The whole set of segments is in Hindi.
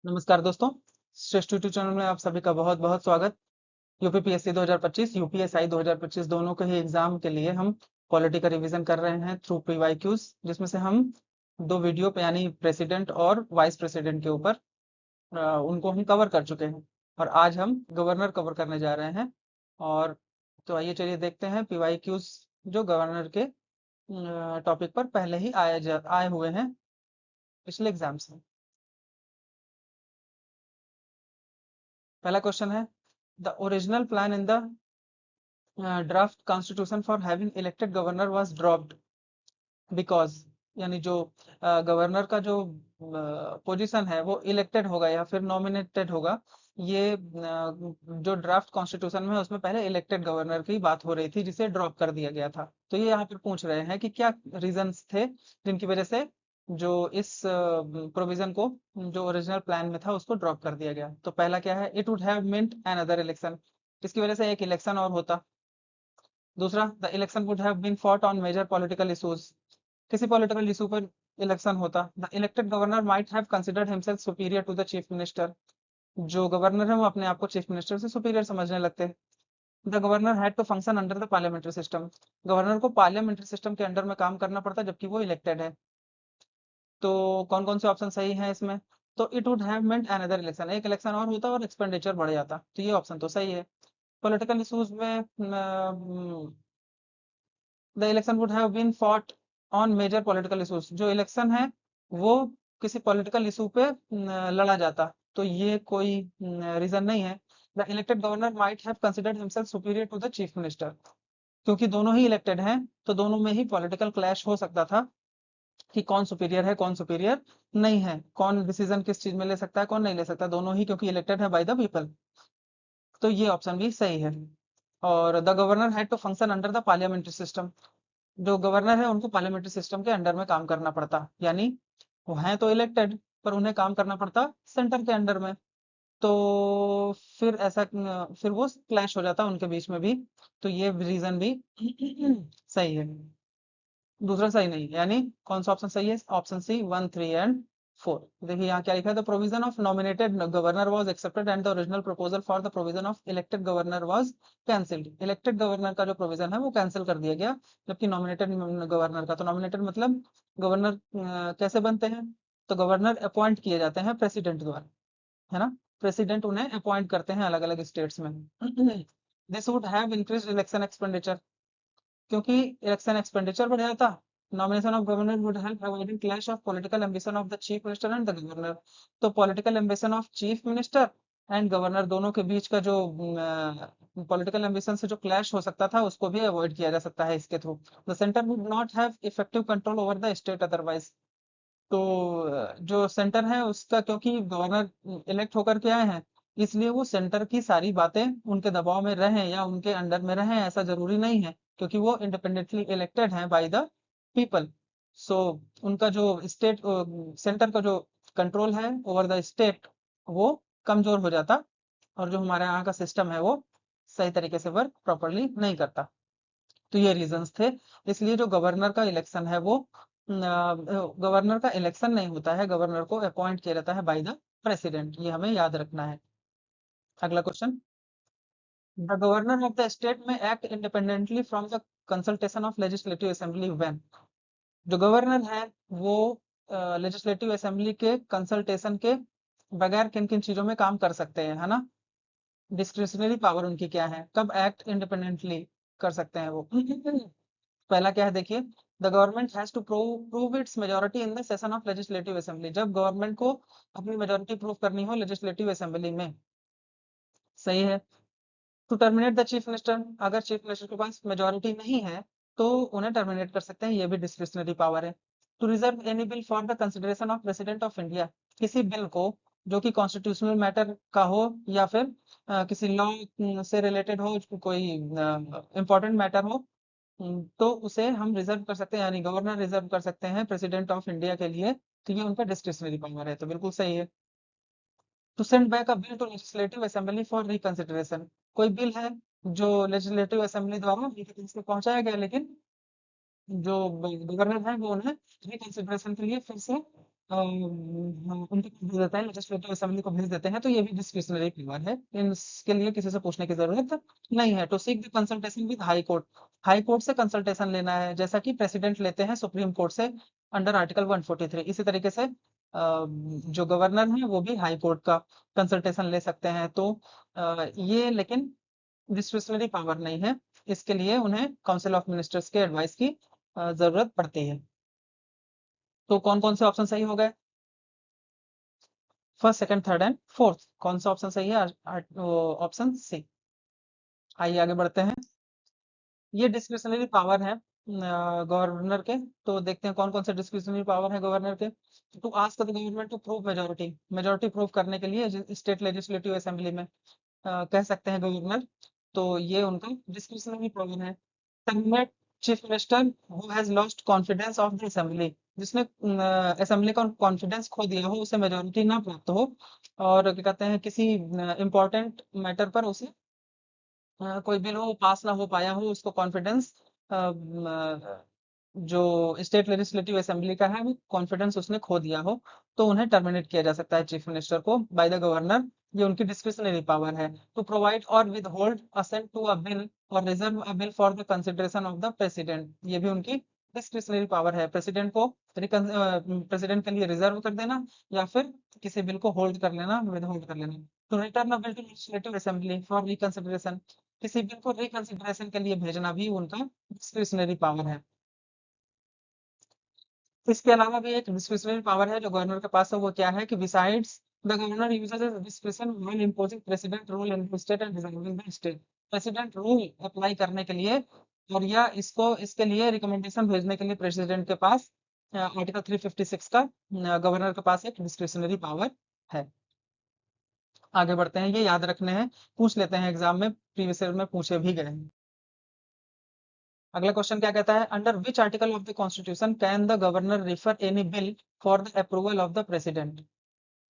नमस्कार दोस्तों, श्रेष्ठ यूट्यूब चैनल में आप सभी का बहुत बहुत स्वागत। यूपीपीएससी 2025 यूपीएसआई 2025 दोनों के ही एग्जाम के लिए हम पॉलिटी का रिवीजन कर रहे हैं थ्रू पीवाईक्यूज, जिसमें से हम दो वीडियो पे यानी प्रेसिडेंट और वाइस प्रेसिडेंट के ऊपर उनको हम कवर कर चुके हैं और आज हम गवर्नर कवर करने जा रहे हैं। और तो आइए चलिए देखते हैं पीवाईक्यूज जो गवर्नर के टॉपिक पर पहले ही आए हुए हैं पिछले एग्जाम से। पहला क्वेश्चन है, the original plan in the draft constitution for having elected governor was dropped because, यानी जो गवर्नर का जो पोजीशन है वो इलेक्टेड होगा या फिर नॉमिनेटेड होगा। ये जो ड्राफ्ट कॉन्स्टिट्यूशन में है उसमें पहले इलेक्टेड गवर्नर की बात हो रही थी जिसे ड्रॉप कर दिया गया था। तो ये यहाँ पर पूछ रहे हैं कि क्या रीजंस थे जिनकी वजह से जो इस प्रोविजन को जो ओरिजिनल प्लान में था उसको ड्रॉप कर दिया गया। तो पहला क्या है, it would have meant an other election, इसकी वजह से एक इलेक्शन और होता। दूसरा, the election would have been fought on major political issues, किसी पॉलिटिकल इशू पर इलेक्शन होता। The elected governor might have considered himself superior to the chief minister, जो गवर्नर है वो अपने आप को चीफ मिनिस्टर से सुपीरियर समझने लगते हैं। The governor had to function under the parliamentary system, governor को पार्लियामेंट्री सिस्टम के अंडर में काम करना पड़ता जबकि वो इलेक्टेड है। तो कौन कौन से ऑप्शन सही हैं इसमें? तो it would have meant another election, एक इलेक्शन और होता और एक्सपेंडिचर बढ़ जाता, तो ये ऑप्शन तो सही है। पॉलिटिकल इश्यूज में the election would have been fought on major political issues, जो इलेक्शन है वो किसी पॉलिटिकल इशू पे लड़ा जाता, तो ये कोई रीजन नहीं है। The elected governor might have considered himself superior to the chief minister, क्योंकि दोनों ही इलेक्टेड हैं तो दोनों में ही पॉलिटिकल क्लैश हो सकता था कि कौन सुपीरियर है कौन सुपीरियर नहीं है, कौन डिसीजन किस चीज में ले सकता है कौन नहीं ले सकता, दोनों ही क्योंकि इलेक्टेड है बाय द पीपल। तो ये ऑप्शन भी सही है। और the governor had to function under the parliamentary system, जो गवर्नर है उनको पार्लियामेंट्री सिस्टम के अंडर में काम करना पड़ता, यानी वो हैं तो इलेक्टेड पर उन्हें काम करना पड़ता सेंटर के अंडर में। तो फिर ऐसा फिर वो क्लैश हो जाता उनके बीच में भी, तो ये रीजन भी सही है। दूसरा सही नहीं, यानी कौन सा ऑप्शन सही है? Option C 1, 3 and 4। देखिए यहाँ क्या लिखा है, the provision of nominated governor was accepted and the original proposal for the provision of elected governor was cancelled. Elected governor का जो प्रोविजन है वो कैंसिल कर दिया गया, जबकि नॉमिनेटेड गवर्नर का, तो नॉमिनेटेड मतलब गवर्नर कैसे बनते हैं? तो गवर्नर अपॉइंट किए जाते हैं प्रेसिडेंट द्वारा, है ना। प्रेसिडेंट उन्हें अपॉइंट करते हैं अलग अलग स्टेट्स में। This would have increase election expenditure, क्योंकि इलेक्शन एक्सपेंडिचर बढ़ जाता। Nomination of governor would help avoiding clash of political ambition of the chief minister and the governor, तो political ambition of chief minister and governor दोनों के बीच का जो पॉलिटिकल एम्बिशन से जो क्लैश हो सकता था उसको भी अवॉइड किया जा सकता है इसके through. The centre would not have effective control over the state otherwise, तो जो सेंटर है उसका, क्योंकि गवर्नर इलेक्ट होकर के आए हैं इसलिए वो सेंटर की सारी बातें उनके दबाव में रहें या उनके अंडर में रहें ऐसा जरूरी नहीं है, क्योंकि वो इंडिपेंडेंटली इलेक्टेड हैं बाय द पीपल। सो उनका जो स्टेट सेंटर का जो कंट्रोल है ओवर द स्टेट वो कमजोर हो जाता, और जो हमारे यहाँ का सिस्टम है वो सही तरीके से वर्क प्रॉपरली नहीं करता। तो ये रीजंस थे, इसलिए जो गवर्नर का इलेक्शन है वो गवर्नर का इलेक्शन नहीं होता है, गवर्नर को अपॉइंट किया जाता है बाय द प्रेसिडेंट, ये हमें याद रखना है। अगला question, the governor of the state may act independently from the consultation of legislative assembly when, जो गवर्नर है वो लेजिस्लेटिव असेंबली के कंसल्टेशन के बगैर किन किन चीजों में काम कर सकते हैं, है ना। डिस्क्रिशनरी पावर उनकी क्या है, कब एक्ट इंडिपेंडेंटली कर सकते हैं वो। पहला क्या है देखिए, the government has to prove its majority in the session of legislative assembly, जब गवर्नमेंट को अपनी मेजोरिटी प्रूव करनी हो लेजिस्लेटिव असेंबली में, सही है। To terminate the chief minister, अगर चीफ मिनिस्टर के पास मेजोरिटी नहीं है तो उन्हें टर्मिनेट कर सकते हैं, ये भी डिस्क्रिशनरी पावर है। To reserve any bill for the consideration of president of India, किसी बिल को जो कि कॉन्स्टिट्यूशनल मैटर का हो या फिर किसी लॉ से रिलेटेड हो, कोई इंपॉर्टेंट मैटर हो, तो उसे हम रिजर्व कर सकते हैं, यानी गवर्नर रिजर्व कर सकते हैं प्रेसिडेंट ऑफ इंडिया के लिए, तो ये उनका डिस्क्रिशनरी पावर है, तो बिल्कुल सही है। To send back a bill to legislative assembly for reconsideration, कोई बिल है जो लेजिस्लेटिव असेंबली द्वारा पहुंचाया गया लेकिन जो गवर्नर है वो उन्हें रिकंसिडरेशन के लिए फिर से उनको भेज देते हैं, लेजिस्लेटिव असेंबली को भेज देते हैं, तो ये भी डिस्क्रिशनरी पावर है, इसके लिए किसी से पूछने की जरूरत नहीं है। To seek the consultation with high court, high court से कंसल्टेशन लेना है, जैसा कि प्रेसिडेंट लेते हैं सुप्रीम कोर्ट से अंडर आर्टिकल 143, इसी तरीके से जो गवर्नर है वो भी हाई कोर्ट का कंसल्टेशन ले सकते हैं। तो ये लेकिन डिस्क्रिशनरी पावर नहीं है, इसके लिए उन्हें काउंसिल ऑफ मिनिस्टर्स के एडवाइस की जरूरत पड़ती है। तो कौन कौन से ऑप्शन सही हो गए? First, second, third and fourth, कौन सा ऑप्शन सही है? Option C. आइए आगे बढ़ते हैं। ये डिस्क्रिशनरी पावर है गवर्नर के, तो देखते हैं कौन कौन से डिस्क्रिशनरी पावर है गवर्नर के। To ask the government to prove majority, majority प्रूव करने के लिए स्टेट लेजिस्लेटिव असेंबली में कह सकते हैं गवर्नर, तो ये उनका डिस्क्रिशनरी पावर है। Terminate chief minister who has lost confidence of the assembly, जिसने असेंबली का कॉन्फिडेंस खो दिया हो, उसे मेजोरिटी ना प्राप्त हो, और क्या कहते हैं किसी इंपॉर्टेंट मैटर पर उसे कोई बिल हो पास ना हो पाया हो, उसको कॉन्फिडेंस जो स्टेट लेजिस्लेटिव असेंबली का है वो कॉन्फिडेंस उसने खो दिया हो, तो उन्हें टर्मिनेट किया जा सकता है चीफ मिनिस्टर को बाय द गवर्नर, ये उनकी डिस्क्रिशनरी पावर है। To provide or withhold assent to a bill or reserve a bill for the consideration of the president, ये भी उनकी डिस्क्रिशनरी पावर है। प्रेसिडेंट को प्रेसिडेंट के लिए रिजर्व कर देना या फिर किसी बिल को होल्ड कर लेना, विद होल्ड कर लेना। To return a bill to legislative assembly for reconsideration, किसी बिल को रिकंसिडरेशन के लिए भेजना भी उनका डिस्क्रिशनरी पावर है। इसके अलावा भी एक डिस्क्रिशनरी पावर है जो गवर्नर के पास है, वो क्या है कि besides the governor uses discretion while imposing president rule in state and dissolving the state, president rule apply करने के लिए और या इसको इसके लिए रिकमेंडेशन भेजने के लिए प्रेसिडेंट के पास आर्टिकल 356 का गवर्नर के पास एक डिस्क्रिशनरी पावर है। आगे बढ़ते हैं, ये याद रखने हैं, पूछ लेते हैं एग्जाम में, प्रीवियस ईयर में पूछे भी गए हैं। अगला क्वेश्चन क्या कहता है? Under which article of the constitution can the governor refer any bill for the approval of the president,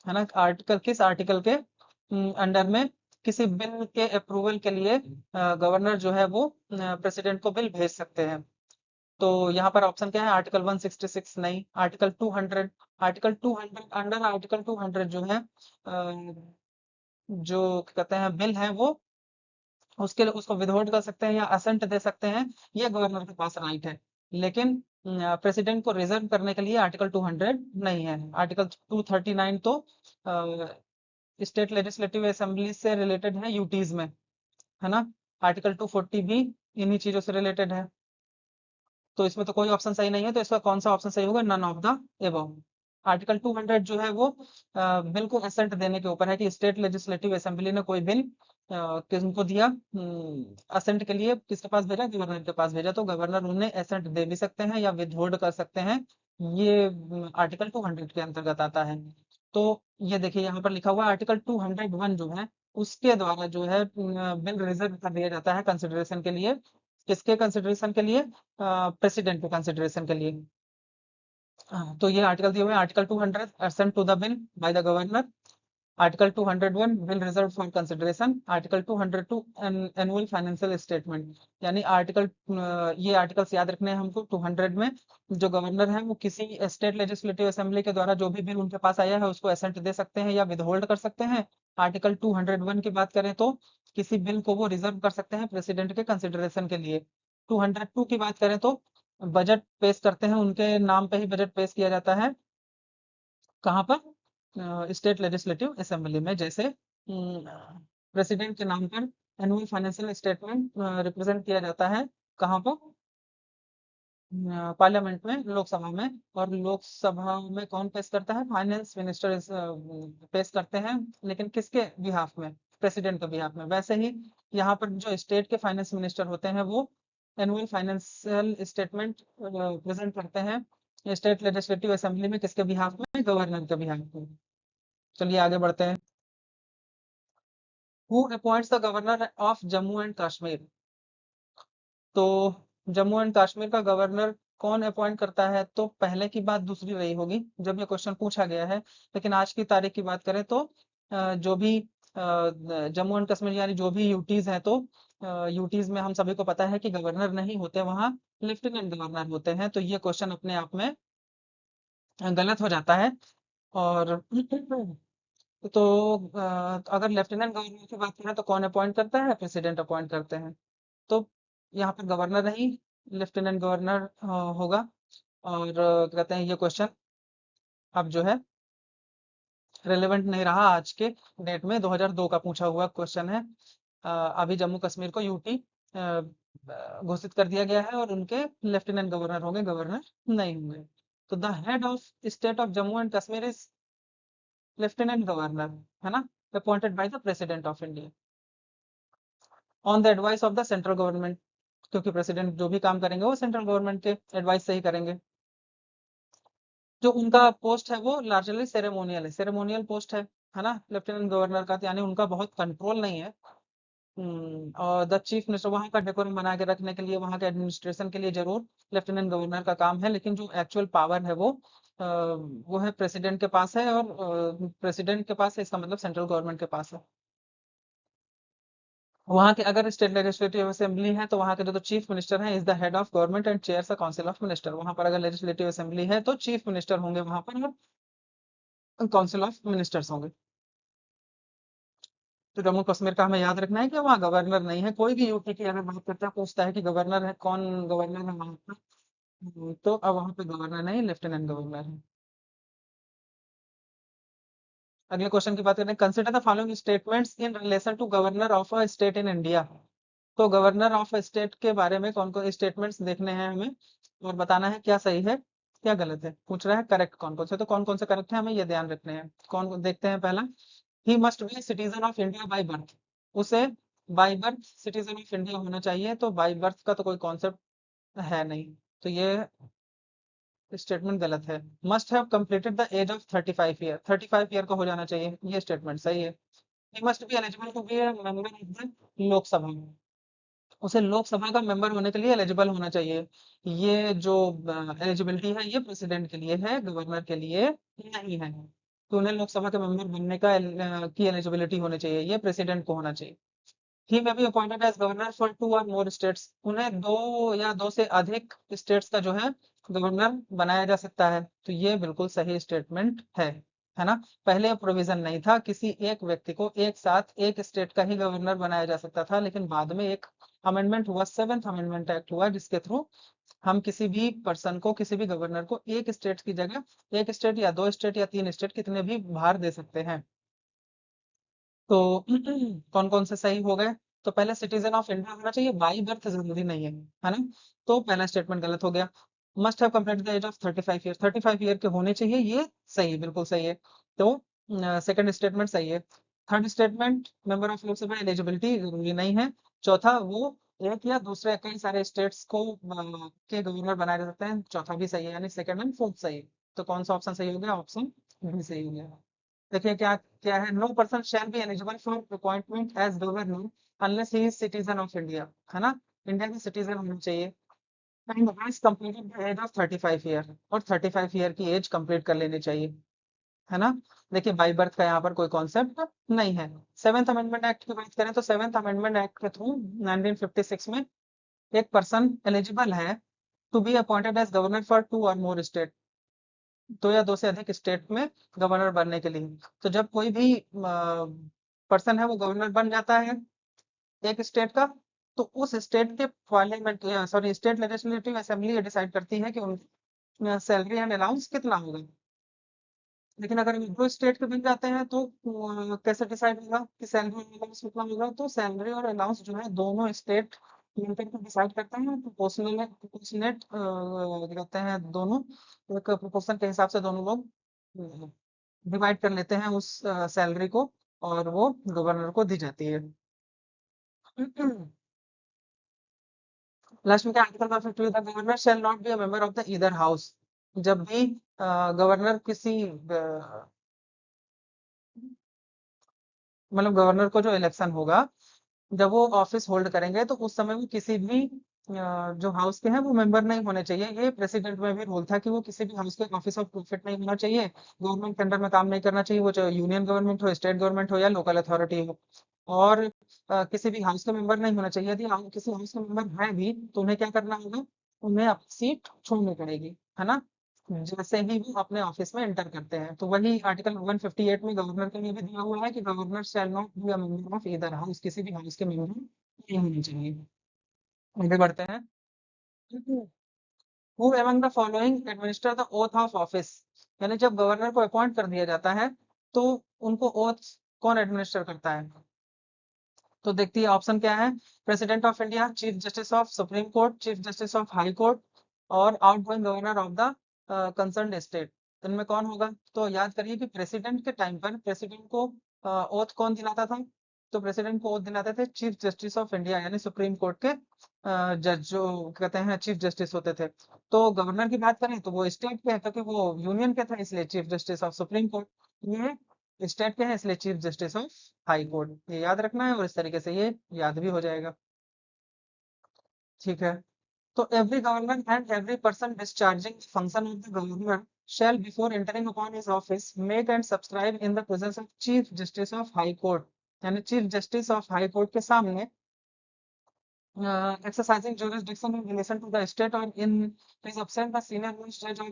है ना? आर्टिकल, किस आर्टिकल के अंडर में किसी बिल के अप्रूवल के लिए गवर्नर जो है वो प्रेसिडेंट को बिल भेज सकते हैं? तो यहाँ पर ऑप्शन क्या है? आर्टिकल 166 नहीं, आर्टिकल 200, आर्टिकल 200, अंडर आर्टिकल 200 जो है जो कहते हैं बिल है वो उसके लिए उसको विदहोल्ड कर सकते हैं या असेंट दे सकते हैं, ये गवर्नर के पास राइट है। लेकिन प्रेसिडेंट को रिजर्व करने के लिए आर्टिकल 200 नहीं है। आर्टिकल 239 तो स्टेट लेजिस्लेटिव असेंबली से रिलेटेड है यूटीज में, है ना? आर्टिकल 240 भी इन्हीं चीजों से रिलेटेड है, तो इसमें तो कोई ऑप्शन सही नहीं है, तो इसका कौन सा ऑप्शन सही होगा? None of the above. Article 200 जो है वो बिल को असेंट देने के ऊपर है कि स्टेट लेजिस्लेटिव असेंबली ने कोई बिल किसको दिया असेंट के लिए, किसके पास भेजा? गवर्नर के पास भेजा, तो गवर्नर उन्हें असेंट दे भी सकते हैं या विदहोल्ड कर सकते हैं, ये आर्टिकल 200 के अंतर्गत आता है। तो ये देखिए यहाँ पर लिखा हुआ आर्टिकल 201 जो है उसके द्वारा जो है बिल रिजर्व कर दिया जाता है कंसिडरेशन के लिए, किसके कंसिडरेशन के लिए? प्रेसिडेंट के कंसिडरेशन के लिए। तो ये आर्टिकल दिए हुए हैं, article 200 assent to the bill by the governor, article 201 bill reserve for consideration, article 202 annual financial statement, यानी आर्टिकल ये आर्टिकल्स याद रखने हैं हमको। 200 में जो गवर्नर है वो किसी स्टेट लेजिस्लेटिव असेंबली के द्वारा जो भी बिल उनके पास आया है उसको असेंट दे सकते हैं या विदहोल्ड कर सकते हैं। आर्टिकल 201 की बात करें तो किसी बिल को वो रिजर्व कर सकते हैं प्रेसिडेंट के कंसिडरेशन के लिए। 202 की बात करें तो बजट पेश करते हैं, उनके नाम पे ही बजट पेश किया जाता है, कहाँ पर? स्टेट लेजिस्लेटिव असेंबली में। जैसे प्रेसिडेंट के नाम पर एनुअल फाइनेंशियल स्टेटमेंट रिप्रेजेंट किया जाता है, कहाँ पर? पार्लियामेंट में, लोकसभा में। और लोकसभा में कौन पेश करता है? फाइनेंस मिनिस्टर पेश करते हैं, लेकिन किसके बिहाफ में? प्रेसिडेंट के बिहाफ में। वैसे ही यहाँ पर जो स्टेट के फाइनेंस मिनिस्टर होते हैं वो एनुअल फाइनेंशियल स्टेटमेंट प्रेजेंट करते हैं स्टेट लेजिस्लेटिव असेंबली में, किसके बिहाफ में? गवर्नर के बिहाफ में। चलिए आगे बढ़ते हैं। Who appoints the governor of Jammu and Kashmir, तो जम्मू एंड कश्मीर का गवर्नर कौन अपॉइंट करता है? तो पहले की बात दूसरी रही होगी जब ये क्वेश्चन पूछा गया है, लेकिन आज की तारीख की बात करें तो जो भी जम्मू एंड कश्मीर यानी जो भी यूटीज हैं, तो यूटीज में हम सभी को पता है कि गवर्नर नहीं होते, वहाँ लेफ्टिनेंट गवर्नर होते हैं, तो ये क्वेश्चन अपने आप में गलत हो जाता है। और तो अगर लेफ्टिनेंट गवर्नर की बात करें तो कौन अपॉइंट करता है? प्रेसिडेंट अपॉइंट करते हैं। तो यहाँ पर गवर्नर नहीं, लेफ्टिनेंट गवर्नर होगा। और कहते हैं ये क्वेश्चन अब जो है रिलेवेंट नहीं रहा आज के डेट में, 2002 का पूछा हुआ क्वेश्चन है। अभी जम्मू कश्मीर को यूटी घोषित कर दिया गया है और उनके लेफ्टिनेंट गवर्नर होंगे, गवर्नर नहीं होंगे। तो the head of state of Jammu and Kashmir is lieutenant governor, है ना, appointed by the president of India on the advice of the central government, क्योंकि प्रेसिडेंट जो भी काम करेंगे वो सेंट्रल गवर्नमेंट के एडवाइस से ही करेंगे। जो उनका पोस्ट है वो लार्जली सेरेमोनियल है, सेरेमोनियल पोस्ट है ना, लेफ्टिनेंट गवर्नर का, तो यानी उनका बहुत कंट्रोल नहीं है। और द चीफ मिनिस्टर वहाँ का डेकोरम बना के रखने के लिए, वहाँ के एडमिनिस्ट्रेशन के लिए जरूर लेफ्टिनेंट गवर्नर का काम है, लेकिन जो एक्चुअल पावर है वो है प्रेसिडेंट के पास है, और प्रेसिडेंट के पास है इसका मतलब सेंट्रल गवर्नमेंट के पास है। वहाँ के अगर स्टेट लेजिस्लेटिव असेंबली है तो वहाँ के जो चीफ मिनिस्टर हैं is the head of government and chairs the council of minister. वहाँ पर अगर लेजिस्लेटिव असेंबली है तो चीफ मिनिस्टर होंगे वहाँ पर, और काउंसिल ऑफ मिनिस्टर्स होंगे। तो जम्मू कश्मीर का हमें याद रखना है कि वहाँ गवर्नर नहीं है। कोई भी यूपी की अगर बात करता है, पूछता है कि गवर्नर है कौन, गवर्नर है वहाँ पर, तो अब वहाँ पे गवर्नर नहीं, लेफ्टिनेंट गवर्नर है। अगले क्वेश्चन की बात करें, consider the following statements in relation to governor of a state in India. तो गवर्नर ऑफ अ स्टेट के बारे में कौन कौन स्टेटमेंट्स देखने हैं हमें, और बताना है क्या सही है क्या गलत है। पूछ रहा है करेक्ट कौन कौन से, तो कौन कौन से करेक्ट है हमें ये ध्यान रखने हैं। कौन देखते हैं, पहला, he must be citizen of India by birth. उसे by birth citizen of India होना चाहिए, तो बाय बर्थ का तो कोई कॉन्सेप्ट है नहीं, तो ये स्टेटमेंट गलत है। Must have completed the age of 35 year, 35 year का हो जाना चाहिए, ये स्टेटमेंट सही है। He must be eligible to be a member of the Lok Sabha, उसे लोकसभा का मेंबर होने के लिए एलिजिबल होना चाहिए। ये जो एलिजिबिलिटी है ये प्रेसिडेंट के लिए है, गवर्नर के लिए नहीं है। तो उन्हें लोकसभा के मेंबर बनने का की एलिजिबिलिटी होनी चाहिए, ये प्रेसिडेंट को होना चाहिए। He may be appointed as governor for 2 और मोर स्टेट्स, उन्हें दो या दो से अधिक स्टेट्स का जो है गवर्नर बनाया जा सकता है, तो ये बिल्कुल सही स्टेटमेंट है ना। पहले प्रोविजन नहीं था, किसी एक व्यक्ति को एक साथ एक स्टेट का ही गवर्नर बनाया जा सकता था, लेकिन बाद में एक अमेंडमेंट हुआ, 7th अमेंडमेंट एक्ट हुआ, जिसके थ्रू हम किसी भी पर्सन को, किसी भी गवर्नर को एक स्टेट की जगह एक स्टेट या 2 स्टेट या 3 स्टेट कितने भी बाहर दे सकते हैं। तो कौन कौन से सही हो गए, तो पहले सिटीजन ऑफ इंडिया होना चाहिए, बाई बर्थ जरूरी नहीं है ना, तो पहला स्टेटमेंट गलत हो गया। Must have completed the age of 35 year, 35 year के होने चाहिए, ये सही, बिल्कुल सही है। तो सेकंड स्टेटमेंट सही है। Third statement, member of Lok Sabha eligibility जरूरी नहीं है। चौथा, वो एक या दूसरे कई सारे स्टेट्स को के गवर्नर बनाए जा सकते हैं, चौथा भी सही है, यानी सेकंड एंड फोर्थ सही है। तो कौन सा ऑप्शन सही हो गया? ऑप्शन बी सही हो गया। देखिए क्या क्या है, no person shall be eligible for appointment as governor unless he is citizen of India, है ना, इंडिया के सिटीजन होना चाहिए, and has completed the age of 35 year, और 35 ईयर की एज कंप्लीट कर लेनी चाहिए, है ना। देखिए बाई बर्थ का यहाँ पर कोई कॉन्सेप्ट नहीं है। 7th अमेंडमेंट एक्ट की बात करें तो 7th अमेंडमेंट एक्ट के थ्रू 1956 में एक पर्सन एलिजिबल है to be appointed as governor for 2 और मोर स्टेट, दो या दो से अधिक स्टेट में गवर्नर बनने के लिए। तो जब कोई भी पर्सन है वो गवर्नर बन जाता है एक स्टेट का, तो उस स्टेट के parliament, sorry, state legislative assembly ये डिसाइड करती है कि उनकी सैलरी एंड अलाउंस कितना होगा। लेकिन अगर दो स्टेट के बन जाते हैं तो कैसे डिसाइड होगा कि सैलरी और अलाउंस कितना होगा, तो सैलरी और अलाउंस जो है दोनों स्टेट मिलकर के डिसाइड करते हैं, प्रोपोर्शनल प्रोपोर्शनेट कहते हैं दोनों, एक प्रोपोर्शन के हिसाब से दोनों लोग डिवाइड कर लेते हैं उस सैलरी को, और वो गवर्नर को दी जाती है। लास्ट में क्या, article 152, the governor shall not be a member of the either house. जब भी गवर्नर किसी मतलब गवर्नर को जो इलेक्शन होगा, जब वो ऑफिस होल्ड करेंगे, तो उस समय वो किसी भी जो हाउस के हैं वो मेंबर नहीं होने चाहिए। ये प्रेसिडेंट में भी रूल था कि वो किसी भी हाउस के ऑफिस ऑफ प्रॉफिट नहीं होना चाहिए, गवर्नमेंट के अंडर में काम नहीं करना चाहिए, वो चाहे यूनियन गवर्नमेंट हो, स्टेट गवर्नमेंट हो या लोकल अथॉरिटी हो। और किसी भी हाउस के मेंबर नहीं होना चाहिए। यदि किसी हाउस के मेंबर है भी तो उन्हें क्या करना होगा, उन्हें अपनी सीट छोड़नी पड़ेगी, है ना। जैसे ही वो अपने ऑफिस में एंटर करते हैं। तो वही आर्टिकल 158 में गवर्नर के लिए भी दिया हुआ है कि governor shall not be a member of either house, किसी भी हाउस के मेंबर नहीं होने चाहिए। आगे बढ़ते हैं। Who among the following administer the oath of office, यानी जब गवर्नर को अपॉइंट कर दिया जाता है तो उनको ओथ कौन एडमिनिस्टर करता है? तो देखती है ऑप्शन क्या है। President of India, chief justice of supreme court, chief justice of high court और outgoing governor of the concern state. इनमें कौन होगा? तो याद करिए कि प्रेसिडेंट के टाइम पर प्रेसिडेंट को ओथ कौन दिलाता था? तो प्रेसिडेंट को ओथ दिलाते थे चीफ जस्टिस ऑफ इंडिया, यानी सुप्रीम कोर्ट के जज जो कहते हैं चीफ जस्टिस होते थे। तो गवर्नर की बात करें तो वो स्टेट के हैं, क्योंकि वो यूनियन के थे, इसलिए chief justice of supreme court. ये स्टेट के हैं, इसलिए chief justice of high court. ये याद रखना है और इस तरीके से ये याद भी हो जाएगा। ठीक है। तो every governor and every person discharging function of the governor shall before entering upon his office make and subscribe in the presence of chief justice of high court, यानी chief justice of high court के सामने exercising jurisdiction in relation to the state or in his absence the senior most judge of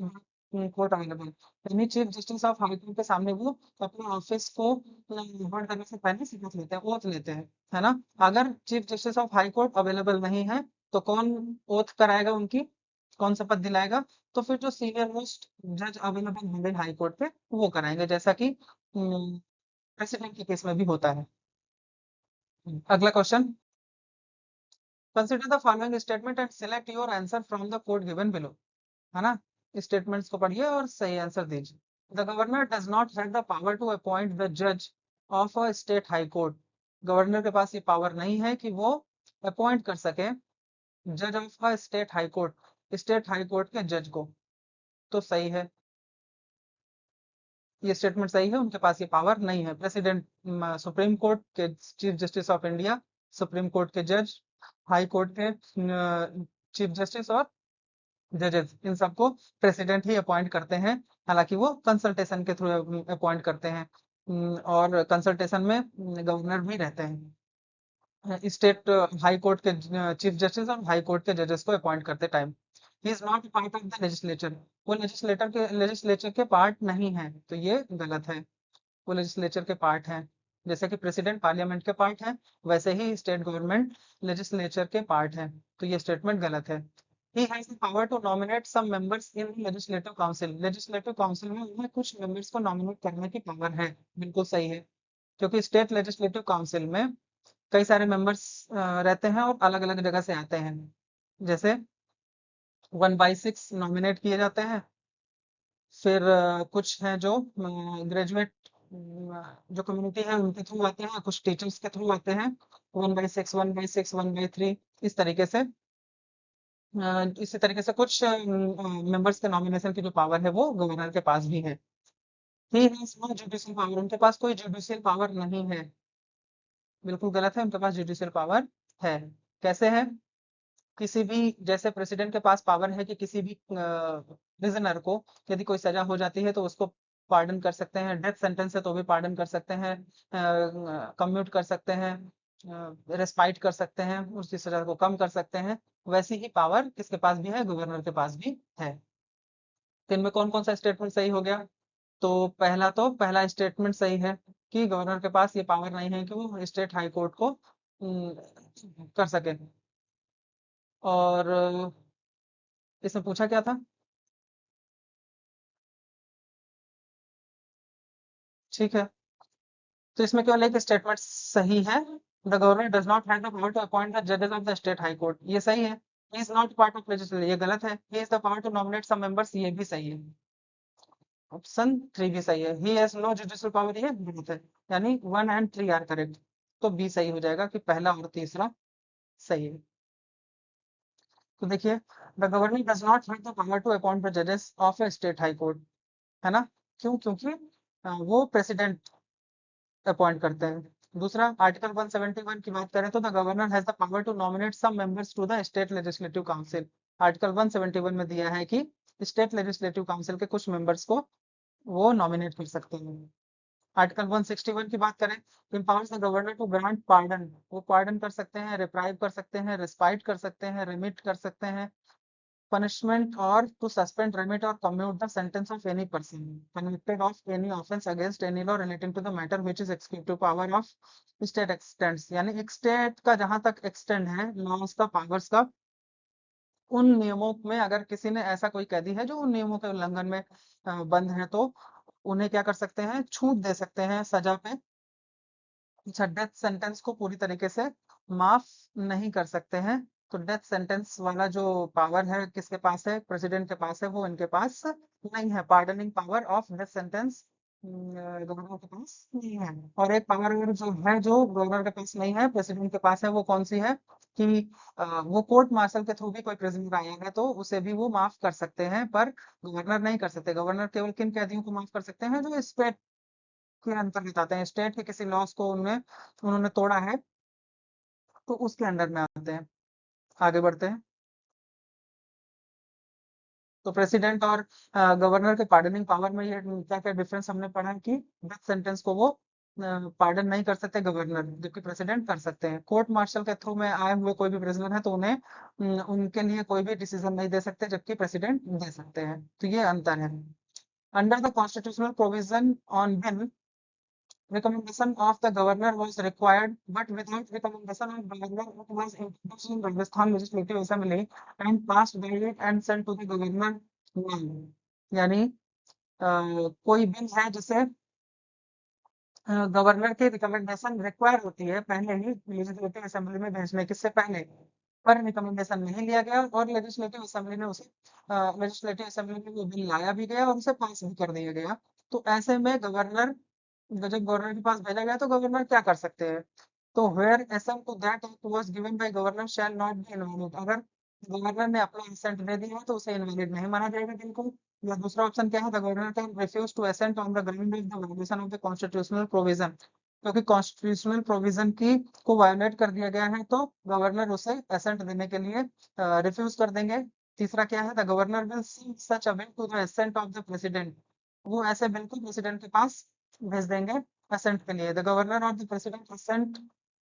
the court available, यानी chief justice of high court के सामने वो अपने ऑफिस को होल्ड करने से पहले शपथ लेते हैं, ओथ लेते हैं, है ना। अगर chief justice of high court available नहीं है तो कौन ओथ कराएगा उनकी, कौन शपथ दिलाएगा? तो फिर जो सीनियर मोस्ट जज अवेलेबल होंगे हाई कोर्ट पे वो कराएंगे, जैसा कि प्रेसिडेंट के केस में भी होता है। अगला question. Consider the following statement and select your answer from the code given below, है ना। स्टेटमेंट्स को पढ़िए और सही आंसर दीजिए। The governor does not have the power to appoint the जज of a state high court, governor के पास ये पावर नहीं है कि वो अपॉइंट कर सके जज of a state high court, state high court के जज को। तो सही है, ये स्टेटमेंट सही है, उनके पास ये पावर नहीं है। प्रेसिडेंट सुप्रीम कोर्ट के chief justice of India, supreme court के जज, हाई कोर्ट के चीफ जस्टिस और जजेस, इन सबको प्रेसिडेंट ही अपॉइंट करते हैं। हालांकि वो कंसल्टेशन के थ्रू अपॉइंट करते हैं, और कंसल्टेशन में गवर्नर भी रहते हैं। स्टेट हाई कोर्ट के चीफ जस्टिस और हाई कोर्ट के जजेस को अपॉइंट करते time. He is not part of the legislature, वो लेजिस्लेचर के पार्ट नहीं है, तो ये गलत है। वो लेजिस्लेचर के पार्ट हैं, जैसे कि प्रेसिडेंट पार्लियामेंट के पार्ट हैं, वैसे ही स्टेट गवर्नमेंट लेजिस्लेचर के पार्ट हैं। तो ये स्टेटमेंट गलत है। He has the power to nominate some members in the legislative council, legislative council में उन्हें कुछ मेंबर्स को नॉमिनेट करने की पावर है। बिल्कुल सही है, क्योंकि स्टेट लेजिस्लेटिव काउंसिल में कई सारे मेंबर्स रहते हैं और अलग अलग जगह से आते हैं। जैसे 1/6 नॉमिनेट किए जाते हैं, फिर कुछ हैं जो ग्रेजुएट जो कम्युनिटी है उनके थ्रू आते हैं, कुछ टीचर्स के थ्रू आते हैं। 1/6 1/6 1/3 इस तरीके से इसी तरीके से कुछ मेंबर्स के नॉमिनेशन की जो पावर है वो गवर्नर के पास भी है। He has no judicial power, उनके पास कोई जुडिशियल पावर नहीं है। बिल्कुल गलत है, उनके पास जुडिशियल पावर है। कैसे है? किसी भी, जैसे प्रेसिडेंट के पास पावर है कि किसी भी प्रिजनर को यदि कोई सजा हो जाती है तो उसको पार्डन कर सकते हैं, डेथ सेंटेंस है तो भी पार्डन कर सकते हैं, कम्यूट कर सकते हैं, रेस्पाइट कर सकते हैं, उसकी सजा को कम कर सकते हैं। वैसी ही पावर किसके पास भी है? गवर्नर के पास भी है। तो इनमें कौन कौन सा स्टेटमेंट सही हो गया? तो पहला स्टेटमेंट सही है कि गवर्नर के पास ये पावर नहीं है कि वो स्टेट हाई कोर्ट को कर सके। और इसमें पूछा क्या था? ठीक है, तो इसमें केवल एक स्टेटमेंट सही है। The governor does not have the power to appoint the जजेस of the state high court, ये सही है। He is not part of legislature, ये गलत है। He is the power to nominate some members, ये भी सही है। ऑप्शन 3 भी सही है। He has no judicial power, ये गलत है। यानी 1 एंड 3 आर करेक्ट। तो बी सही हो जाएगा कि पहला और तीसरा सही है। तो देखिए, the governor does not have the power to appoint the जजेस of a state high court, है ना। क्यों? क्योंकि वो प्रेसिडेंट अपॉइंट करते हैं। दूसरा, आर्टिकल 171 की बात करें तो the governor has the power to nominate some members to the state legislative council. Article 171 में दिया है कि स्टेट लेजिस्लेटिव काउंसिल के कुछ मेंबर्स को वो नॉमिनेट कर सकते हैं। आर्टिकल 161 की बात करें, empowers the governor to grant pardon, वो पार्डन कर सकते हैं, रिप्राइव कर सकते हैं, रिस्पाइट कर सकते हैं, रिमिट कर सकते हैं, punishment or to suspend, remit or commute the sentence of any person convicted of any offense against any law relating to the matter which is executive power of state extends। यानी एक स्टेट का जहां तक एक्सटेंड है लॉज का, पावर्स का, उन नियमों में अगर किसी ने ऐसा कोई कैदी है जो उन नियमों के उल्लंघन में बंद है, तो उन्हें क्या कर सकते हैं, छूट दे सकते हैं सजा पे। अच्छा, डेथ सेंटेंस को पूरी तरीके से माफ नहीं कर सकते हैं। तो डेथ सेंटेंस वाला जो पावर है किसके पास है, प्रेसिडेंट के पास है, वो इनके पास नहीं है। Pardoning power of death sentence governor के पास नहीं है। और एक पावर जो है जो गवर्नर के पास नहीं है, प्रेसिडेंट के पास है, वो कौन सी है कि वो कोर्ट मार्शल के थ्रू भी कोई प्रिजनर आया है तो उसे भी वो माफ कर सकते हैं, पर गवर्नर नहीं कर सकते। गवर्नर केवल किन कैदियों को माफ कर सकते हैं, जो स्टेट के अंतर्गत आते हैं, स्टेट के किसी लॉस को उन्होंने तोड़ा है तो उसके अंडर में आते हैं। आगे बढ़ते हैं। तो प्रेसिडेंट और गवर्नर के पार्डनिंग पावर में ये क्या क्या डिफरेंस हमने पढ़ा कि डेथ सेंटेंस को वो पार्डन नहीं कर सकते गवर्नर, जबकि प्रेसिडेंट कर सकते हैं। कोर्ट मार्शल के थ्रू में आए हुए कोई भी प्रिजनर है तो उन्हें उनके लिए कोई भी डिसीजन नहीं दे सकते, जबकि प्रेसिडेंट दे सकते हैं। तो ये अंतर है। Under the constitutional provision on bill, recommendation of the governor was required, but without recommendation of governor, it was introduced in Rajasthan Legislative Assembly and passed by it and sent to the governor now। यानी कोई बिल है जिसे गवर्नर की रिकमेंडेशन रिक्वायर होती है पहले ही लेजिस्लेटिव असेंबली में भेजने किससे पहले, पर रिकमेंडेशन नहीं लिया गया और लेजिस्लेटिव असेंबली में उसे लेजिस्लेटिव असेंबली में वो बिल लाया भी गया और उसे पास भी कर दिया गया। तो ऐसे में गवर्नर, जब गवर्नर के पास भेजा गया तो गवर्नर क्या कर सकते हैं, तो where assent to that act was given by governor shall not be invalid. अगर गवर्नर ने अपना एसेंट दे दिया तो उसे इनवैलिड नहीं माना जाएगा बिल्कुल। या दूसरा ऑप्शन क्या है, the governor can refuse to assent on the ground of the violation of the constitutional provision. क्योंकि कॉन्स्टिट्यूशनल प्रोविजन की को वायोलेट कर दिया गया है तो गवर्नर उसे एसेंट देने के लिए रिफ्यूज कर देंगे। तीसरा क्या है, the governor will send such a bill to the assent of the president. वो ऐसे बिल को प्रेसिडेंट के पास भेज देंगे असेंट के लिए। द गवर्नर और the president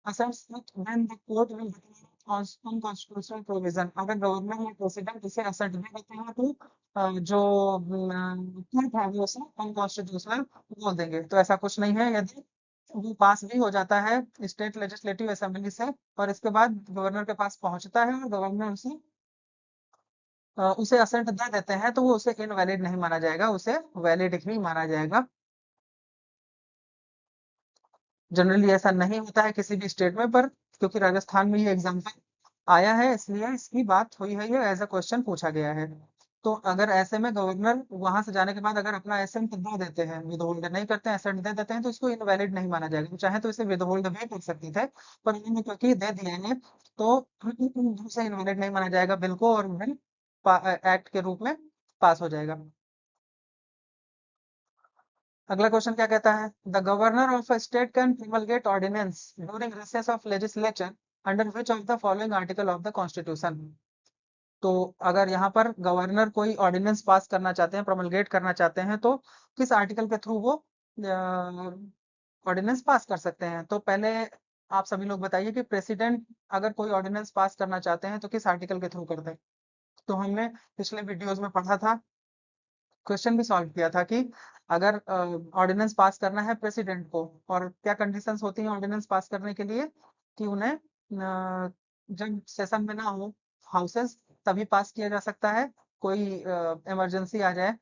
assents it when the court will declare unconstitutional provision। अगर गवर्नर या प्रेसिडेंट इसे असेंट दे देते हैं तो जो कोर्ट है वो उसे अनकॉन्स्टिट्यूशनल बोल देंगे। तो ऐसा कुछ नहीं है। यदि वो पास भी हो जाता है स्टेट लेजिस्लेटिव असेंबली से और इसके बाद गवर्नर के पास पहुंचता है और गवर्नर उसे असेंट दे देते हैं तो वो उसे इनवैलिड नहीं माना जाएगा, उसे वैलिड ही माना जाएगा। जनरली ऐसा नहीं होता है किसी भी स्टेट में, पर क्योंकि राजस्थान में ये एग्जाम्पल आया है इसलिए इसकी बात हुई है, ये एज अ क्वेश्चन पूछा गया है। तो अगर ऐसे में गवर्नर वहां से जाने के बाद अगर अपना एसेंट दे देते हैं, विदहोल्ड नहीं करते हैं, एसेंट दे देते हैं, तो इसको इनवैलिड नहीं माना जाएगा। चाहे तो इसे विदहोल्ड भी कर सकते थे, पर इन्होंने क्योंकि दे दिया है तो उसे इनवैलिड नहीं माना जाएगा बिल को, और बिल एक्ट के रूप में पास हो जाएगा। अगला क्वेश्चन क्या कहता है, the governor of a state can promulgate ordinance during recess of legislature under which of the following article of the constitution. तो अगर यहाँ पर गवर्नर कोई ऑर्डिनेंस पास करना चाहते हैं, प्रोमलगेट करना चाहते हैं, तो किस आर्टिकल के थ्रू वो ऑर्डिनेंस पास कर सकते हैं। तो पहले आप सभी लोग बताइए कि प्रेसिडेंट अगर कोई ऑर्डिनेंस पास करना चाहते हैं तो किस आर्टिकल के थ्रू करते हैं। तो हमने पिछले वीडियोज में पढ़ा था, क्वेश्चन भी सॉल्व किया था कि अगर ऑर्डिनेंस पास करना है प्रेसिडेंट को और क्या कंडीशंस होती हैं ऑर्डिनेंस पास करने के लिए, कि उन्हें जब सेशन में ना हो हाउसेस तभी पास किया जा सकता है। कोई इमरजेंसी आ जाए,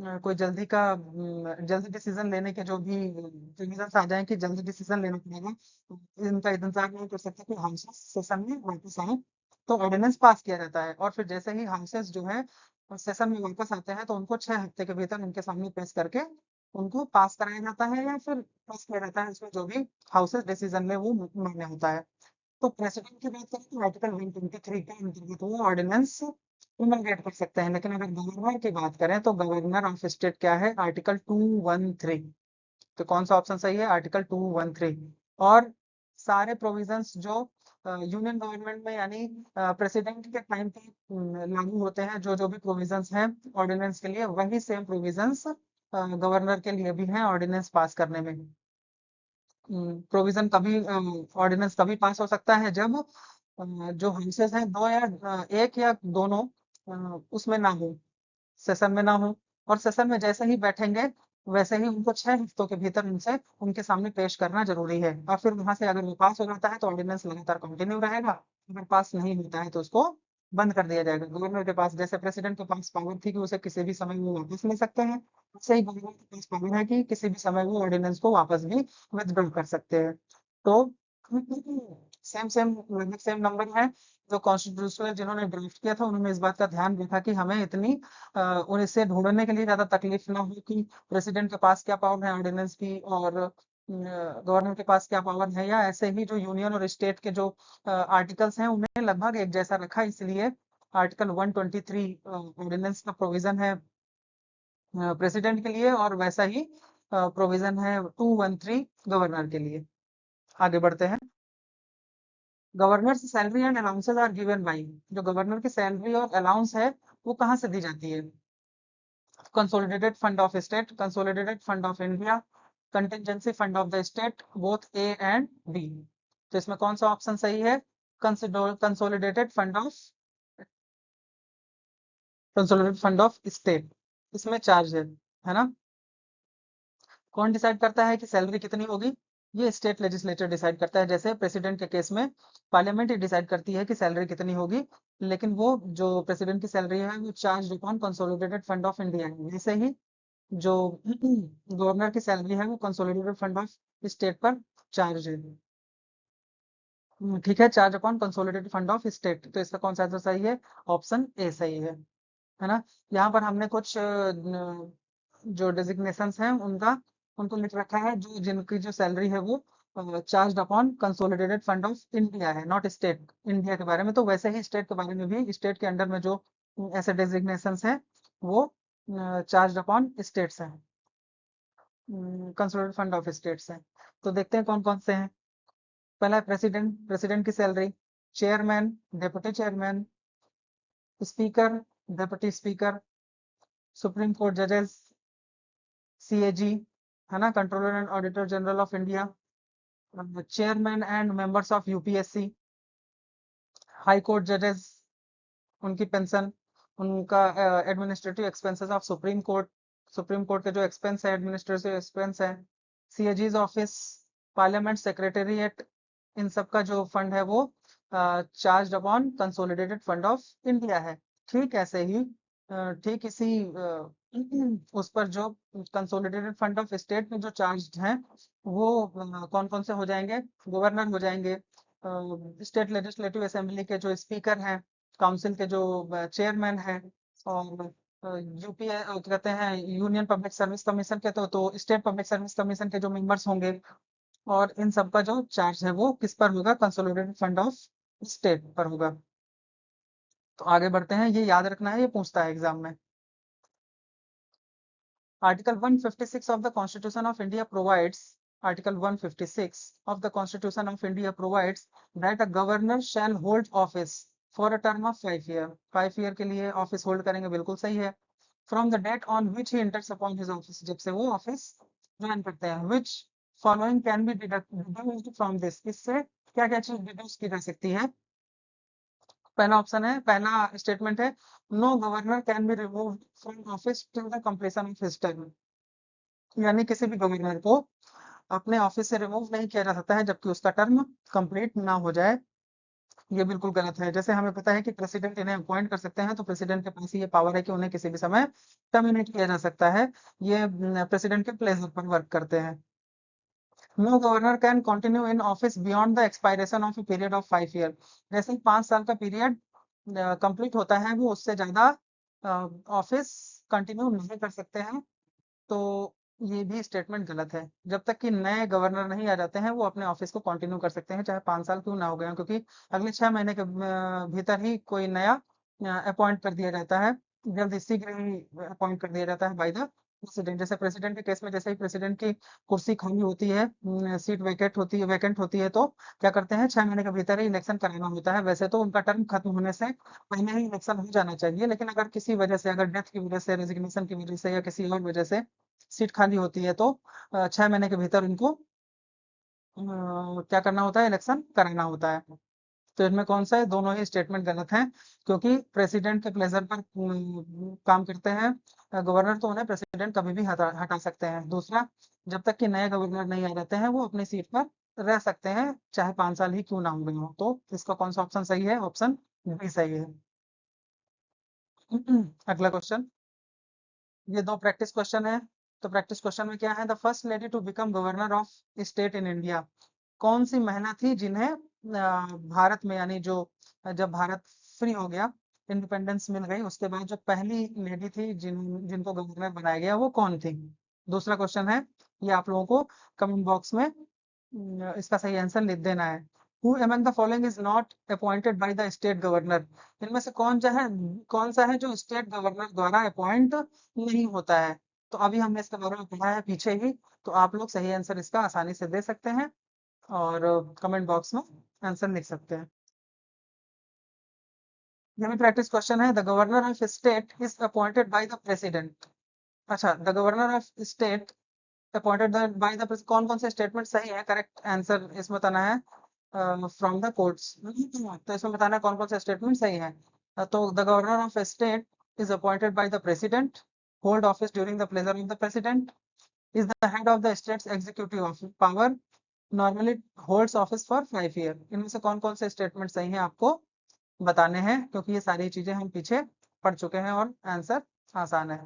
कोई जल्दी डिसीजन लेने के जो भी प्रोविजंस आ जाए कि जल्दी डिसीजन लेना पड़ेगा, इनका इंतजार नहीं कर सकते कि हाउसेस सेशन में वापस आए, तो ऑर्डिनेंस पास किया जाता है। और फिर जैसे ही हाउसेस जो है सेशन में वापस आते हैं तो उनको 6 हफ्ते के भीतर उनके सामने पेश करके उनको पास कराया जाता है या फिर पास किया जाता है, इसमें जो भी हाउसेस डिसीजन में वो मान्य होता है। तो प्रेसिडेंट की बात करें तो आर्टिकल 123 के अंतर्गत वो ऑर्डिनेंस प्रोमलगेट कर सकते हैं, लेकिन अगर गवर्नर की बात करें तो गवर्नर ऑफ स्टेट क्या है, आर्टिकल 213। तो कौन सा ऑप्शन सही है, आर्टिकल 213। और सारे प्रोविजंस जो यूनियन गवर्नमेंट में यानी प्रेसिडेंट के टाइम पे लागू होते हैं, जो जो भी प्रोविजंस हैं ऑर्डिनेंस के लिए, वही सेम प्रोविजंस गवर्नर के लिए भी हैं ऑर्डिनेंस पास करने में। प्रोविजन कभी ऑर्डिनेंस कभी पास हो सकता है जब जो हाउसेस हैं दो या एक या दोनों उसमें ना हो, सेशन में ना हो, और सेशन में जैसे ही बैठेंगे वैसे ही उनको 6 हफ्तों के भीतर उनसे उनके सामने पेश करना जरूरी है। और फिर वहां से अगर वो पास हो जाता है तो ऑर्डिनेंस लगातार कंटिन्यू रहेगा, अगर पास नहीं होता है तो उसको बंद कर दिया जाएगा। गवर्नर के पास, जैसे प्रेसिडेंट के पास पावर थी कि उसे किसी भी समय वो वापस ले सकते हैं, वैसे ही गवर्नर के पास पावर है कि किसी भी समय वो ऑर्डिनेंस को वापस भी विथड्रॉ कर सकते हैं। तो सेम सेम लगभग सेम नंबर है। जो कॉन्स्टिट्यूशनल जिन्होंने ड्राफ्ट किया था उन्होंने इस बात का ध्यान रखा कि हमें इतनी और इसे ढूंढने के लिए ज्यादा तकलीफ ना हो कि प्रेसिडेंट के पास क्या पावर है ऑर्डिनेंस की और गवर्नर के पास क्या पावर है, या ऐसे ही जो यूनियन और स्टेट के जो आर्टिकल्स हैं उन्हें लगभग एक जैसा रखा। इसलिए आर्टिकल 123 ऑर्डिनेंस का प्रोविजन है प्रेसिडेंट के लिए, और वैसा ही प्रोविजन है 213 गवर्नर के लिए। आगे बढ़ते हैं। गवर्नर की salary and allowances are given by, जो गवर्नर की सैलरी और अलाउंस है वो कहाँ से दी जाती है? Consolidated fund of state, consolidated fund of India, contingency fund of the state, both A and B. तो इसमें कौन सा ऑप्शन सही है? Consolidated fund of, consolidated fund of state, इसमें चार्ज है ना। कौन डिसाइड करता है कि सैलरी कितनी होगी? ये स्टेट लेजिस्लेचर डिसाइड करता है। जैसे प्रेसिडेंट के केस में पार्लियामेंट ही डिसाइड करती है कि सैलरी कितनी होगी, लेकिन वो जो प्रेसिडेंट की सैलरी है वो charge upon consolidated fund of India है। वैसे ही जो गवर्नर की सैलरी है वो कंसोलिडेटेड फंड ऑफ स्टेट पर चार्ज है। ठीक है, charge upon consolidated fund of state. तो इसका कौन सा आंसर सही है? ऑप्शन ए सही है ना। यहाँ पर हमने कुछ जो डेजिग्नेशंस हैं उनका उनको लिख रखा है, जो जिनकी जो सैलरी है वो charge upon consolidated fund of India है, नॉट स्टेट। इंडिया के बारे में तो वैसे ही स्टेट के बारे में भी, स्टेट के अंडर में जो ऐसे डेजिग्नेशंस हैं वो चार्ज अपॉन स्टेट्स हैं, कंसोलिडेटेड फंड ऑफ स्टेट्स हैं। तो देखते हैं कौन कौन से हैं। पहला है प्रेसिडेंट, प्रेसिडेंट की salary, chairman, deputy chairman, speaker, deputy speaker, supreme court जजेस, सीएजी है ना, controller and auditor general of India, chairman and members of UPSC, high court जजेस, उनकी पेंशन, उनका administrative expenses of supreme court, supreme court के जो एक्सपेंस है, एडमिनिस्ट्रेटिव एक्सपेंस है, सीएजीज ऑफिस, पार्लियामेंट सेक्रेटेरिएट, इन सब का जो फंड है वो charge upon consolidated fund of India है। ठीक ऐसे ही ठीक इसी उस पर जो कंसोलिडेटेड फंड ऑफ स्टेट में जो चार्ज हैं वो कौन कौन से हो जाएंगे? गवर्नर हो जाएंगे, स्टेट लेजिस्लेटिव असेंबली के जो स्पीकर हैं, काउंसिल के जो चेयरमैन हैं, और यूपीए कहते हैं यूनियन पब्लिक सर्विस कमीशन के, तो स्टेट पब्लिक सर्विस कमीशन के जो मेंबर्स होंगे, और इन सब का जो चार्ज है वो किस पर होगा? कंसोलिडेटेड फंड ऑफ स्टेट पर होगा। तो आगे बढ़ते हैं, ये याद रखना है, ये पूछता है एग्जाम में। Article 156 of the Constitution of India provides, Article 156 of the Constitution of India provides that a governor shall hold office for a term of 5 year। 5 year के लिए ऑफिस होल्ड करेंगे, बिल्कुल सही है। From the date on which he enters upon his office, जब से वो ऑफिस ज्वाइन करते हैं। Which following can be deduced from this, इससे क्या क्या चीज डिड्यूस की जा सकती है? पहला ऑप्शन है, पहला स्टेटमेंट है, no governor can be removed from office till the completion of his term, यानी किसी भी गवर्नर को अपने ऑफिस से रिमूव नहीं किया जा सकता है जबकि उसका टर्म कंप्लीट ना हो जाए। ये बिल्कुल गलत है। जैसे हमें पता है कि प्रेसिडेंट इन्हें अपॉइंट कर सकते हैं, तो प्रेसिडेंट के पास ये पावर है कि उन्हें किसी भी समय टर्मिनेट किया जा सकता है। ये प्रेसिडेंट के प्लेजर पर वर्क करते हैं। No governor can continue in office beyond the expiration of a period of 5 year, जैसे ही 5 साल का पीरियड कंप्लीट होता है वो उससे ज्यादा ऑफिस कंटिन्यू नहीं कर सकते हैं। तो ये भी स्टेटमेंट गलत है। जब तक कि नए गवर्नर नहीं आ जाते हैं वो अपने ऑफिस को कंटिन्यू कर सकते हैं, चाहे 5 साल क्यों ना हो गए हों, क्योंकि अगले 6 महीने के भीतर ही कोई नया अपॉइंट कर दिया जाता है, जल्द शीघ्र ही अपॉइंट कर दिया जाता है बाय द प्रेसिडेंट। जैसे प्रेसिडेंट के केस में जैसे ही प्रेसिडेंट की कुर्सी खाली होती है, सीट वैकेंट होती है, तो क्या करते हैं, 6 महीने के भीतर ही इलेक्शन कराना होता है। वैसे तो उनका टर्म खत्म होने से पहले ही इलेक्शन हो जाना चाहिए, लेकिन अगर किसी वजह से, अगर डेथ की वजह से, रेजिग्नेशन की वजह से, या किसी और वजह से सीट खाली होती है तो 6 महीने के भीतर उनको क्या करना होता है? इलेक्शन कराना होता है। तो इनमें कौन सा है? दोनों ही स्टेटमेंट गलत हैं, क्योंकि प्रेसिडेंट के प्लेजर पर काम करते हैं गवर्नर, तो उन्हें प्रेसिडेंट कभी भी हटा सकते हैं। दूसरा, जब तक कि नए गवर्नर नहीं आ जाते हैं, वो अपनी सीट पर रह सकते हैं, चाहे 5 साल ही क्यों ना हुए हो। तो इसका कौन सा ऑप्शन सही है? ऑप्शन बी सही है। अगला क्वेश्चन, ये दो प्रैक्टिस क्वेश्चन है। तो प्रैक्टिस क्वेश्चन में क्या है? The first lady to become governor of state in India, कौन सी महिला थी जिन्हें भारत में, यानी जो जब भारत फ्री हो गया, इंडिपेंडेंस मिल गई, उसके बाद जो पहली लेडी थी जिनको गवर्नर बनाया गया, वो कौन थी? दूसरा क्वेश्चन है, ये आप लोगों को कमेंट बॉक्स में इसका सही आंसर लिख देना है। Who among the following is not appointed by the state governor, इनमें से कौन सा है जो स्टेट गवर्नर द्वारा अपॉइंट नहीं होता है? तो अभी हमने इसके बारे में पढ़ा है पीछे ही, तो आप लोग सही आंसर इसका आसानी से दे सकते हैं और कमेंट बॉक्स में आंसर लिख सकते हैं। ये भी प्रैक्टिस क्वेश्चन है। The governor of state is appointed by the president. अच्छा, the governor of state appointed by the, कौन कौन से स्टेटमेंट सही है? करेक्ट आंसर इसमें बताना है फ्रॉम द कोर्ट्स। तो इसमें बताना है कौन कौन से स्टेटमेंट सही है। तो the governor of state is appointed by the president, hold office during the pleasure of the president, is the head of the state's executive power, normally holds office for 5 year। इनमें से कौन कौन से स्टेटमेंट सही हैं आपको बताने हैं, क्योंकि ये सारी चीजें हम पीछे पढ़ चुके हैं और आंसर आसान है।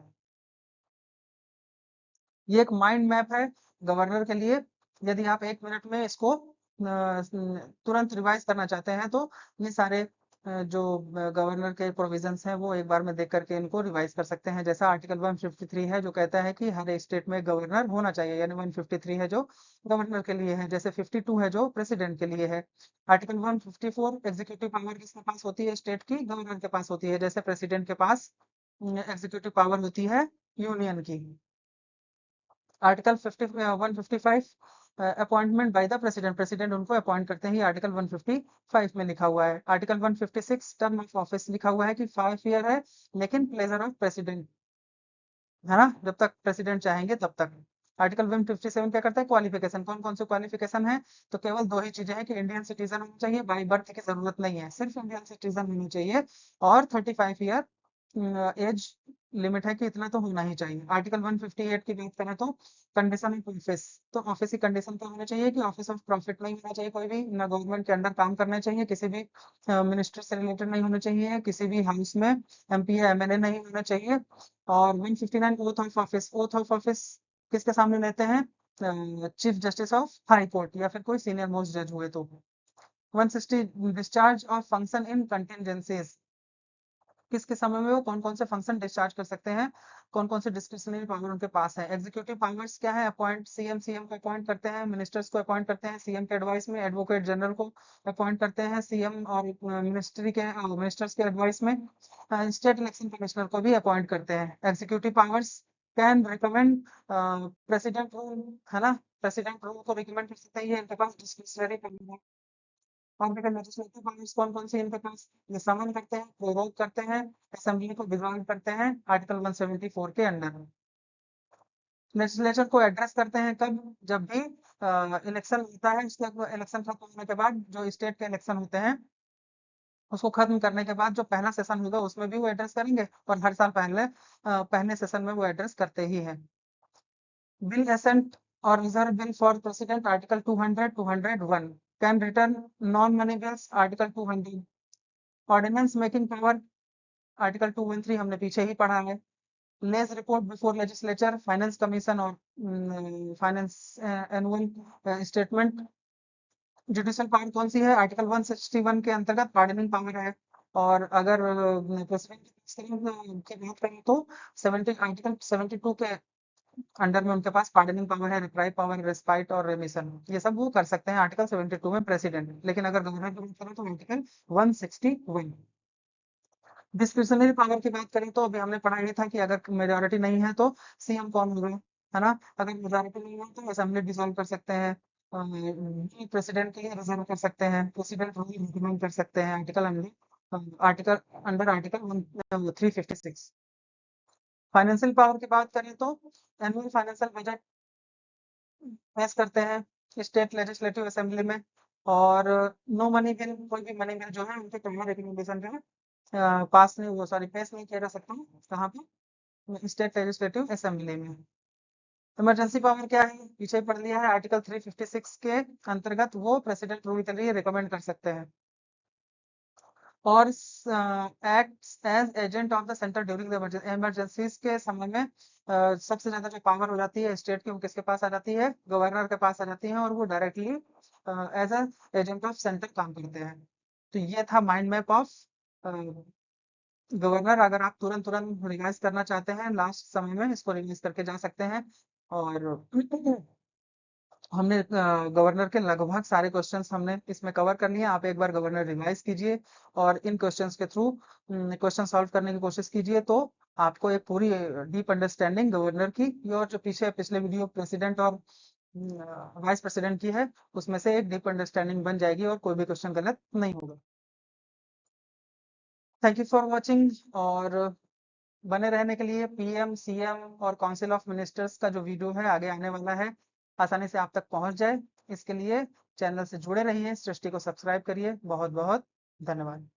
ये एक माइंड मैप है गवर्नर के लिए। यदि आप 1 मिनट में इसको तुरंत रिवाइज करना चाहते हैं, तो ये सारे जो गवर्नर के प्रोविजंस हैं, वो एक बार में देख करके इनको रिवाइज कर सकते हैं। जैसा आर्टिकल 153 है, जो कहता है कि हर एक स्टेट में गवर्नर होना चाहिए, यानी 153 है जो गवर्नर के लिए है, जैसे 52 है जो प्रेसिडेंट के लिए है। आर्टिकल 154, एग्जीक्यूटिव पावर किसके पास होती है? स्टेट की, गवर्नर के पास होती है, जैसे प्रेसिडेंट के पास एग्जीक्यूटिव पावर होती है यूनियन की। Article 155, appointment bye the president, president उनको अपॉइंट करते हैं, आर्टिकल 155 में लिखा हुआ है। आर्टिकल 156, टर्म ऑफ ऑफिस लिखा हुआ है कि 5 ईयर है, लेकिन प्लेजर ऑफ प्रेसिडेंट, है ना, जब तक प्रेसिडेंट चाहेंगे तब तक। आर्टिकल 157 क्या करता है? क्वालिफिकेशन, कौन कौन से क्वालिफिकेशन है? तो केवल दो ही चीजें हैं कि इंडियन सिटीजन होना चाहिए, बाई बर्थ की जरूरत नहीं है, सिर्फ इंडियन सिटीजन होना चाहिए, और 35 ईयर एज लिमिट है कि इतना तो होना ही चाहिए। आर्टिकल 158 की बात करें तो कंडीशन ऑफ ऑफिस, तो ऑफिस की कंडीशन क्या होना चाहिए? कि ऑफिस ऑफ प्रॉफिट नहीं होना चाहिए कोई भी, ना गवर्नमेंट के अंडर काम करना चाहिए, किसी भी मिनिस्ट्री से रिलेटेड नहीं होना चाहिए, किसी भी हाउस में एमपी या एमएलए नहीं होना चाहिए। और 159, oath of office, oath of office किसके सामने लेते हैं? Chief justice of high court या फिर कोई सीनियर मोस्ट जज हुए तो। 160, discharge of function in contingencies, किसके समय में वो कौन कौन से फंक्शन डिस्चार्ज कर सकते हैं, कौन कौन से डिस्क्रिशनरी पावर उनके पास है। एग्जीक्यूटिव पावर्स क्या है? अपॉइंट, सीएम को अपॉइंट करते हैं, मिनिस्टर्स को अपॉइंट करते हैं सीएम के एडवाइस में, एडवोकेट जनरल को अपॉइंट करते हैं सीएम और मिनिस्ट्री के मिनिस्टर्स के एडवाइस में, स्टेट इलेक्शन कमिश्नर को भी अपॉइंट करते हैं। Executive powers can recommend president rule, है ना, प्रेसिडेंट रूल को रिकमेंड कर सकते हैं, ये इनके पास डिस्क्रिशनरी पावर है। पॉलिटिकल लेजिस्लेटिव पावर्स कौन कौन सी इनके पास? ये समन करते हैं, प्रोरोग करते हैं, असेंबली को डिसॉल्व करते हैं, आर्टिकल 174 के अंडर। लेजिस्लेचर को एड्रेस करते हैं कब? जब भी इलेक्शन होता है, उसके इलेक्शन खत्म होने के बाद जो स्टेट के इलेक्शन होते हैं, उसको खत्म करने के बाद जो पहला सेशन होगा उसमें भी वो एड्रेस करेंगे, और हर साल पहले सेशन में वो एड्रेस करते ही हैं। बिल एसेंट और reserve bill for president, article 200, 201, can return non money bills, article 200। Ordinance making power, article 213 हमने पीछे ही पढ़ा है। Lays report before legislature, finance commission और finance annual statement. Judicial power कौन सी है? आर्टिकल 161 के अंतर्गत पार्डनिंग पावर है। और अगर प्रेसिडेंट की बात करें तो 70, आर्टिकल 72 के अंडर में उनके पास पार्डनिंग पावर है, रिप्राइव पावर, रेस्पाइट और रेमिशन, ये सब वो कर सकते हैं आर्टिकल 72 में प्रेसिडेंट। लेकिन अगर गवर्नर की बात करें तो आर्टिकल 161। डिस्क्रिशनरी पावर की बात करें तो अभी हमने पढ़ा ही था कि अगर मेजोरिटी नहीं है तो सीएम कौन होगा, है ना, अगर मेजोरिटी नहीं है तो असेंबली डिसॉल्व कर सकते हैं, प्रेसिडेंट के लिए रिजर्व कर सकते हैं, प्रेसिडेंट रूल रिकमेंड कर सकते हैं, आर्टिकल 356। फाइनेंशियल पावर की बात करें तो एनुअल फाइनेंशियल बजट पेश करते हैं स्टेट लेजिस्लेटिव असेंबली में, और नो मनी बिल, कोई भी मनी बिल जो है उनके कहीं रिकमेंडेशन जो है पास नहीं, वो सॉरी पेश नहीं किया जा सकता है। कहाँ पे? स्टेट लेजिस्लेटिव असेंबली में। इमरजेंसी पावर क्या है? पीछे ही पढ़ लिया है, आर्टिकल 356 के अंतर्गत वो प्रेसिडेंट रूल के लिए रिकमेंड कर सकते हैं। और acts as agent of the centre during the emergencies के समय में सबसे ज्यादा जो पावर हो जाती है स्टेट की, वो किसके पास आ जाती है? गवर्नर के पास आ जाती है, और वो directly as agent of centre काम करते हैं। तो ये था माइंड मैप ऑफ गवर्नर। अगर आप तुरंत तुरंत रिवाइज करना चाहते हैं लास्ट समय में, इसको रिवाइज करके जा सकते हैं। और हमने गवर्नर के लगभग सारे क्वेश्चंस हमने इसमें कवर कर लिए। आप एक बार गवर्नर रिवाइज कीजिए और इन क्वेश्चंस के थ्रू क्वेश्चन सॉल्व करने की कोशिश कीजिए, तो आपको एक पूरी डीप अंडरस्टैंडिंग गवर्नर की, और जो पीछे पिछले वीडियो प्रेसिडेंट और वाइस प्रेसिडेंट की है, उसमें से एक डीप अंडरस्टैंडिंग बन जाएगी और कोई भी क्वेश्चन गलत नहीं होगा। Thank you for watching. और बने रहने के लिए पीएम, सीएम और काउंसिल ऑफ मिनिस्टर्स का जो वीडियो है आगे आने वाला है, आसानी से आप तक पहुंच जाए, इसके लिए चैनल से जुड़े रहिए, सृष्टि को सब्सक्राइब करिए। बहुत बहुत धन्यवाद।